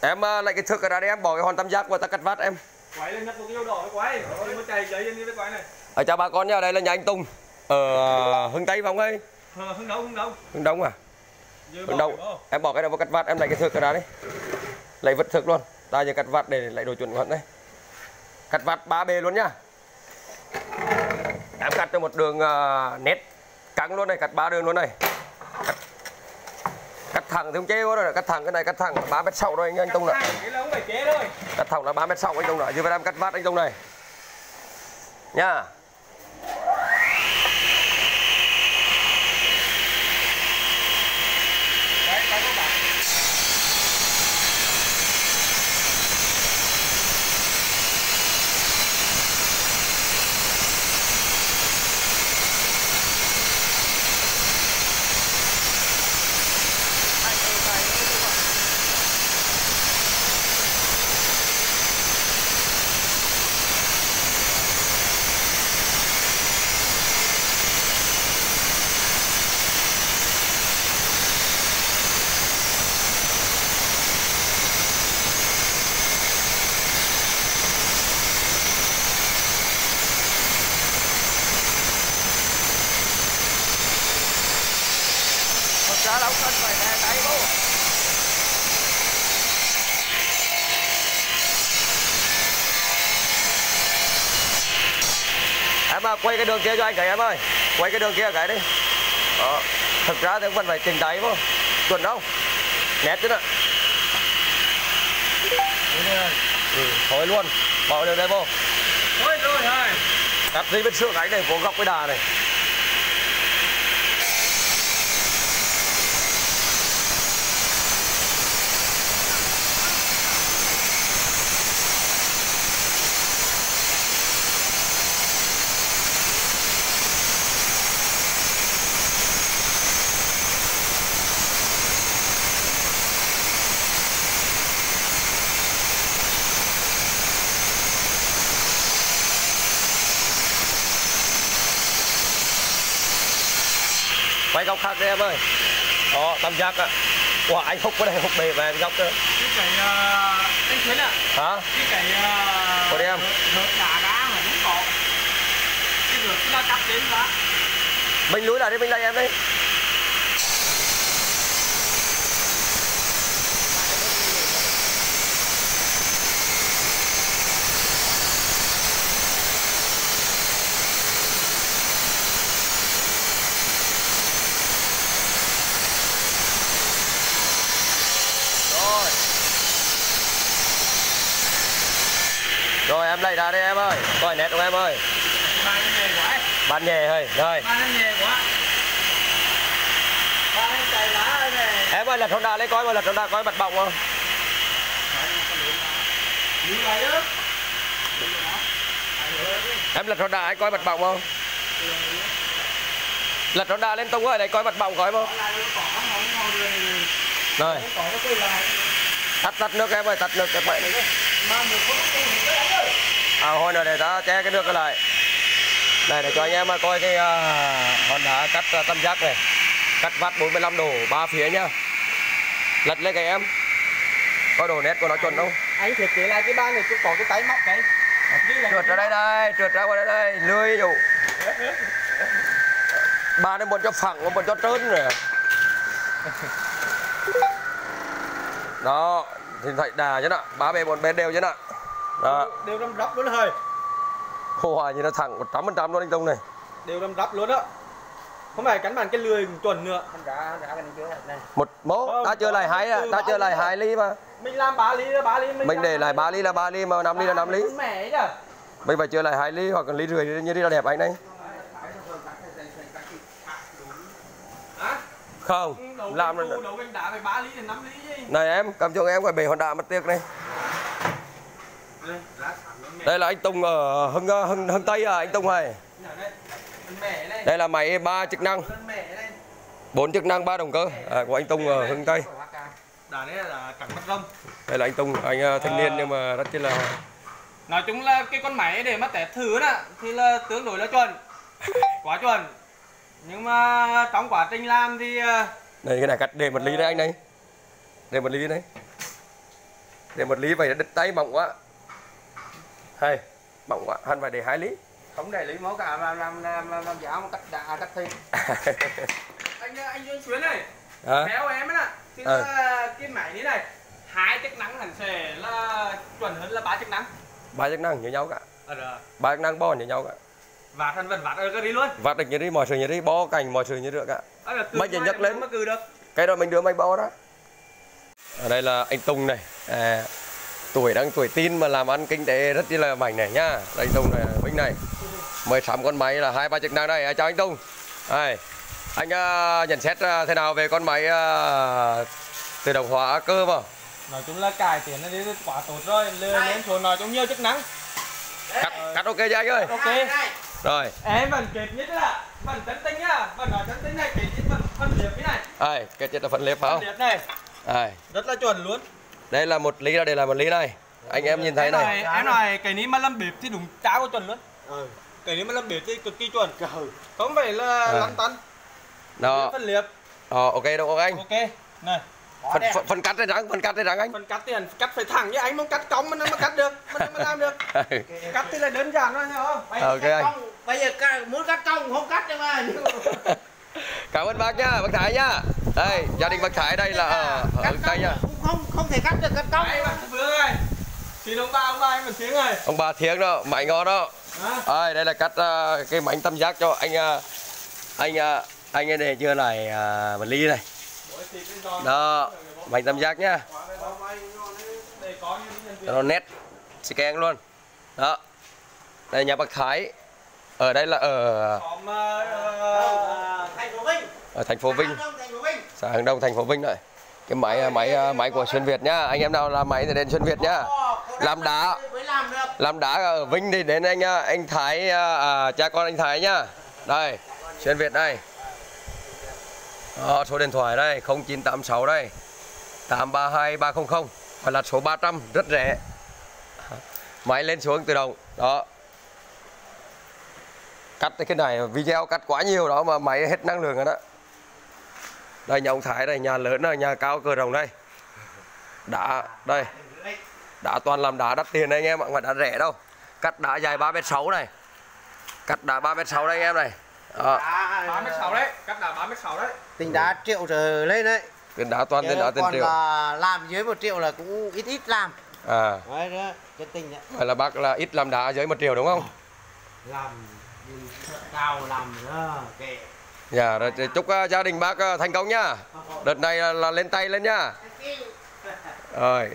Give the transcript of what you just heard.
Em lấy cái thước ra đây em bỏ cái hòn tam giác vào ta cắt vát em. Quay lên nhặt một cái dấu đỏ quay. Đừng có chạy giấy lên cái quay này. Ở chào bà con nha, đây là nhà anh Tùng ở Hưng Tây phải không ơi? Hưng Đông. Hưng Đông à? Hưng Đông. Em bỏ cái này vào cắt vát, em lấy cái thước ra đấy. Lấy vật thước luôn. Ta giờ cắt vát để lấy đồ chuẩn gọn đây. Cắt vát 3B luôn nhá. Em cắt cho một đường nét căng luôn này, cắt 3 đường luôn này. Cắt thẳng thì không chế quá rồi, cắt thẳng cái này cắt thẳng 3m6 rồi anh Tùng ạ. Cắt thẳng là 3m6 anh Tùng ạ, chứ phải em cắt vát anh Tùng này. Nha. Ra đâu cần phải đè tay vô. Em quay cái đường kia cho anh cái em ơi. Quay cái đường kia cái đi. Đó. Thực ra thì vẫn phải chỉnh tay vô. Chuẩn đâu. Nét chứ nè. Thôi luôn. Bỏ đường đây vô. Thôi rồi thôi. Cắt gì bên sữa cái này, có góc cái đà này. Quay góc khác đi em ơi. Đó, tam giác ạ. Wow, anh húc cái này, húc bề về góc đó. Cái anh Khuyến ạ. Hả? Cái của đi em. Hớt đá mà không có. Cái được nó cắt đến đó. Mình lùi lại đi, mình đây em đi. Rồi em lấy ra đây em ơi. Coi nét không em ơi. Bán nhẹ thôi. Rồi. Em ơi lật hòn đá lấy coi mà lật hòn đá coi bật bọng không? Em lật hòn đá anh coi bật bọng không? Lật hòn đá lên Tùng ơi, này coi bật bọng coi không? Rồi. Tắt nước em ơi, tắt nước các bạn. Hồi nữa để ta che cái nước cái lại. Này để cho anh em coi cái hòn đá cắt tam giác này. Cắt vát 45 độ 3 phía nhá. Lật lên cái em. Có độ nét của nó chuẩn không? Anh thiết kế lại cái ban này có cái tay móc cái. Trượt ra đây đây, trượt ra qua đây lươi đủ. Ba này muốn cho phẳng, muốn cho trơn rồi. Đó, thì thấy đà chứ nè, 3B 4B đều chứ nè. Đó. Đều đâm rắp luôn thôi. Hòa như nó thẳng 100% luôn anh Tùng này. Đều đâm rắp luôn đó. Không phải cắn bàn cái lười chuẩn nữa. Ra cái này chưa này. Một mố, ta chưa lại 2 ly mà. Mình làm 3 ly là 3 ly. Mình để lại 3 ly là 3 ly mà 5 ly là 5 ly. Mẹ chứ. Mình phải chưa lại 2 ly hoặc là ly rưỡi như thế là đẹp anh đây. Không, làm rồi. Này em, cầm cho em cái bể hòn đá mất tiếc này. Đây là anh Tùng ở Hưng Tây à anh Tùng này. Đây là máy 3 chức năng. 4 chức năng 3 động cơ của anh Tùng ở Hưng Tây. Đây là anh Tùng, anh thanh niên nhưng mà rất là. Nói chung là cái con máy để mà test thử đó thì là tương đối là chuẩn. Quá chuẩn. Nhưng mà trong quá trình làm thì đây cái này cắt để một ly đấy anh đây. Để một ly đấy. Để 1 lý vậy đứt tay mỏng quá. Hay, mỏng quá, hắn phải để 2 lý. Không để lý máu cả làm giáo một cách đã cắt thêm. anh Dương Xuyến này. Theo em ấy nè, thì là cái máy này này 2 chức năng hẳn sẽ là chuẩn hơn là 3 chức năng. 3 chức năng như nhau cả. Rồi. 3 chức năng bo như nhau cả. Vạt thành vạt ở cái đi luôn. Vạt được như đi, mọi sự như đi, bo cành mọi sự như được cả. Mấy chỉ nhấc lên. Mà cử được. Cái đó mình đưa máy bo đó. Ở đây là anh Tùng này. Tuổi teen mà làm ăn kinh tế rất là mạnh này nhá. Đây anh Tùng này, Vinh này. 18 con máy là 2-3 chức năng đây. Chào anh Tùng. Đây. Anh nhận xét thế nào về con máy tự động hóa cơ mà? Nói chung là cải tiến nó đi quá tốt rồi, lên số nói chung nhiều chức năng. Cắt ok cho anh ơi. Ok. Rồi. Em vẫn kịp nhất là phần chân tinh nhá, phần nói chân tinh này kịp nhất phần liệp cái này. Đây, cái chết là phần liệp phải không? Liệp này. Đây. Rất là chuẩn luôn. Đây là 1 lý, đây là 1 lý này. Anh em nhìn thấy này. Em nói cái ní mà làm bịp thì đúng cháo của chuẩn luôn. Cái ní mà làm bịp thì cực kỳ chuẩn. Không phải là lăn tăn. Đó. Phần liệp. Ok đâu không anh? Ok. Này. Phần cắt đây răng anh. Phần cắt thì cắt phải thẳng chứ anh không cắt cong mà cắt được, mà làm được. Cắt thì là đơn giản thôi hiểu không? Ok anh. Bây giờ muốn cắt cong không cắt được mà. Cảm ơn bác nhá, bác Thái nhá. Đây, gia đình bác Thái đây là ở đây nhá. Không thể cắt được cắt cong. Đây bạn Vương ơi. Xin ông ba anh mình Thiếng ơi. Ông bà Thiếng đó, máy ngon đó. Đây là cắt cái mảnh tam giác cho anh ấy này chưa lại vật lý này. Đó, mảnh tam giác nhá. Nó nét scan luôn. Đó. Đây nhà bác Thái. Ở đây là ở thành phố Vinh. Xã Hướng Đông, thành phố Vinh này. Cái máy của Xuyên Việt nhá. Anh em nào làm máy thì đến Xuyên Việt nhá. Làm đá ở Vinh thì đến anh Thái, cha con anh Thái nhá. Đây, Xuyên Việt đây. Đó, số điện thoại đây 0986 đây 832 300 hoặc là số 300 rất rẻ. Máy lên xuống tự động. Đó. Cắt cái này video cắt quá nhiều đó mà máy hết năng lượng rồi đó. Đây nhà ông Thái đây, nhà lớn này, nhà cao cờ rồng đây. Đá đây. Đá toàn làm đá đắt tiền đây anh em ạ, không phải đá rẻ đâu. Cắt đá dài 3m6 này. Cắt đá 3m6 đây anh em này. 3m6 đấy, cắt đá 3m6 đấy. Tính đá 1 triệu trở lên đấy. Tiền đá toàn tiền đá tiền triệu. Còn là làm dưới 1 triệu là cũng ít làm. Đấy đó, cái tình đấy. Vậy là bác là ít làm đá dưới 1 triệu đúng không? Làm cao làm nữa. Okay. Dạ, rồi chúc gia đình bác thành công nhá. Đợt này là lên tay lên nhá. Rồi.